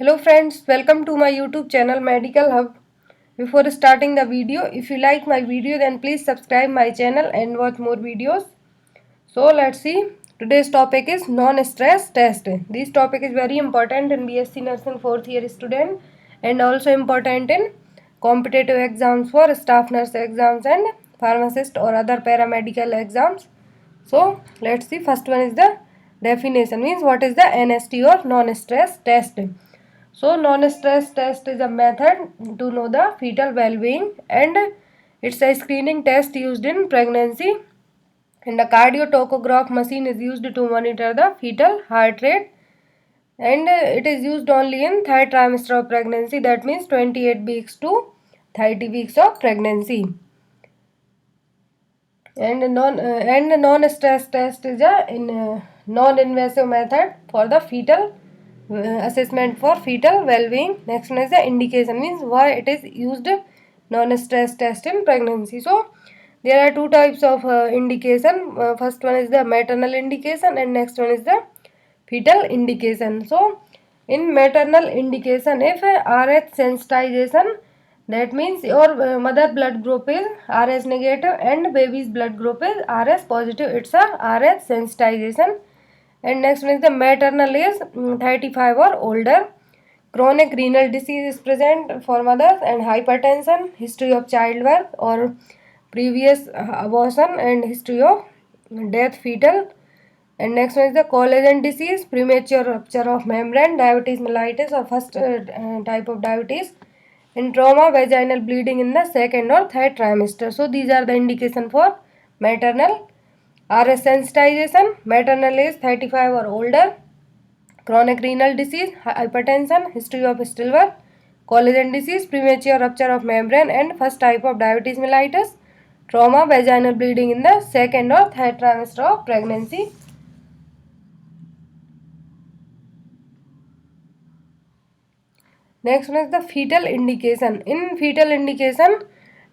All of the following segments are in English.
Hello friends, welcome to my YouTube channel Medical Hub. Before starting the video, if you like my video then please subscribe my channel and watch more videos. So let's see. Today's topic is non-stress test. This topic is very important in BSc Nursing 4th year student and also important in competitive exams for staff nurse exams and pharmacist or other paramedical exams. So let's see. First one is the definition, means what is the NST or non-stress test. So non-stress test is a method to know the fetal well-being, and it's a screening test used in pregnancy, and a cardiotocograph machine is used to monitor the fetal heart rate, and it is used only in third trimester of pregnancy, that means 28 weeks to 30 weeks of pregnancy. And non-stress test is a non-invasive method for the fetal assessment for fetal well-being. Next one is the indication, means why it is used non-stress test in pregnancy. So there are two types of indication. First one is the maternal indication and next one is the fetal indication. So in maternal indication, if RH sensitization, that means your mother blood group is RH negative and baby's blood group is RH positive, it's a RH sensitization. And next one is the maternal is 35 or older. Chronic renal disease is present for mothers, and hypertension, history of childbirth or previous abortion, and history of death fetal. And next one is the collagen disease, premature rupture of membrane, diabetes mellitus or first type of diabetes, and trauma, vaginal bleeding in the second or third trimester. So these are the indication for maternal. RH sensitization, maternal age 35 or older, chronic renal disease, hypertension, history of stillbirth, collagen disease, premature rupture of membrane, and first type of diabetes mellitus, trauma, vaginal bleeding in the second or third trimester of pregnancy. Next one is the fetal indication. In fetal indication,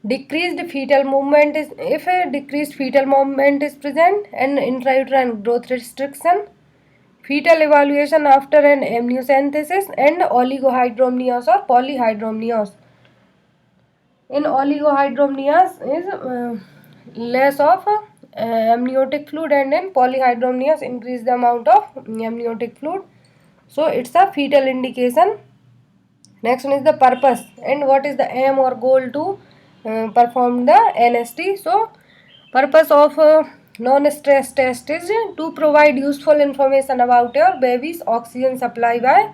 decreased fetal movement is, if a decreased fetal movement is present, and intrauterine growth restriction, fetal evaluation after an amniocentesis, and oligohydramnios or polyhydramnios. In oligohydramnios is less of amniotic fluid, and in polyhydramnios increase the amount of amniotic fluid. So it's a fetal indication. Next one is the purpose, and what is the aim or goal to perform the NST. So purpose of non-stress test is to provide useful information about your baby's oxygen supply by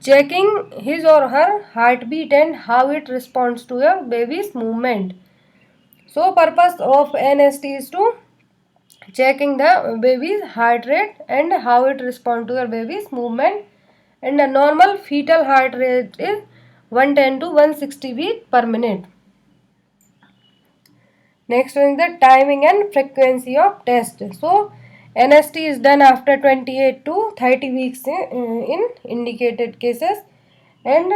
checking his or her heartbeat and how it responds to your baby's movement. So purpose of NST is to checking the baby's heart rate and how it responds to your baby's movement, and the normal fetal heart rate is 110 to 160 beats per minute. Next one is the timing and frequency of test. So NST is done after 28 to 30 weeks in indicated cases, and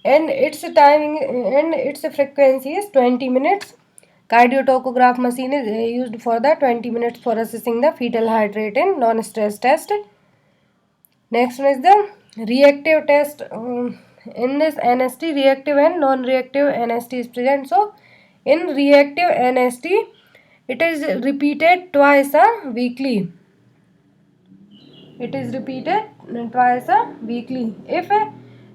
its timing and its frequency is 20 minutes. Cardiotocograph machine is used for the 20 minutes for assessing the fetal heart rate in non-stress test. Next one is the reactive test. In this NST, reactive and non-reactive NST is present. So in reactive NST, it is repeated twice a weekly. It is repeated twice a weekly. If a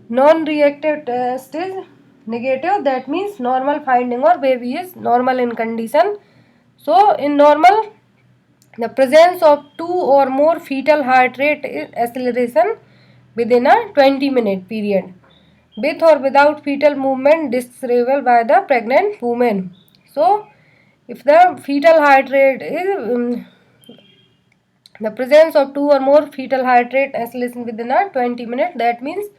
non-reactive test is negative, that means normal finding or baby is normal in condition. So in normal, the presence of 2 or more fetal heart rate acceleration within a 20-minute period, with or without fetal movement discernible by the pregnant woman. So if the fetal heart rate is the presence of 2 or more fetal heart rate acceleration within a 20 minutes, that means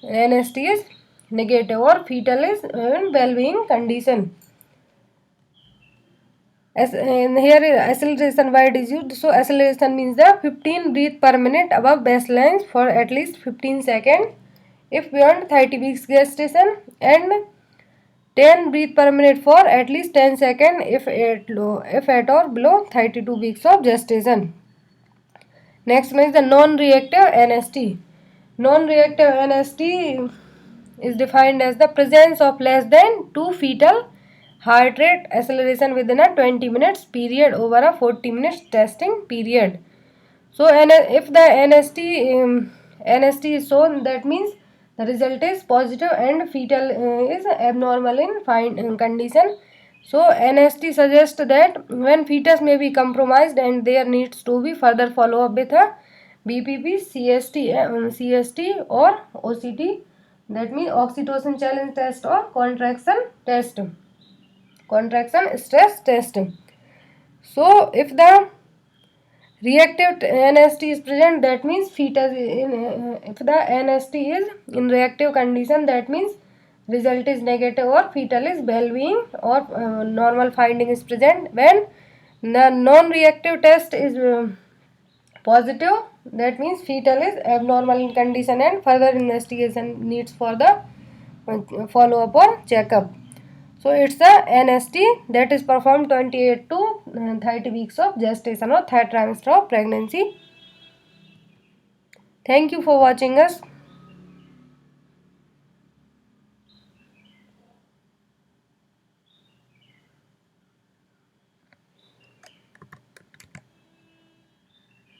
NST is negative or fetal is in well-being condition. And here acceleration word is used. So acceleration means the 15 breath per minute above baseline for at least 15 seconds if beyond 30 weeks gestation, and 10 breath per minute for at least 10 seconds if at or below 32 weeks of gestation. Next one is the non-reactive NST. Non-reactive NST is defined as the presence of less than 2 fetal heart rate acceleration within a 20 minutes period over a 40 minutes testing period. So if the NST is shown, that means the result is positive and fetal is abnormal in fine condition. So NST suggests that when fetus may be compromised and there needs to be further follow up with a BPP, CST or OCT, that means oxytocin challenge test or contraction stress test. So if the reactive NST is present, that means fetus if the NST is in reactive condition, that means result is negative or fetal is well-being or normal finding is present. When the non-reactive test is positive, that means fetal is abnormal in condition and further investigation needs for the follow-up or checkup. So it's the NST that is performed 28 to 30 weeks of gestation or third trimester of pregnancy. Thank you for watching us.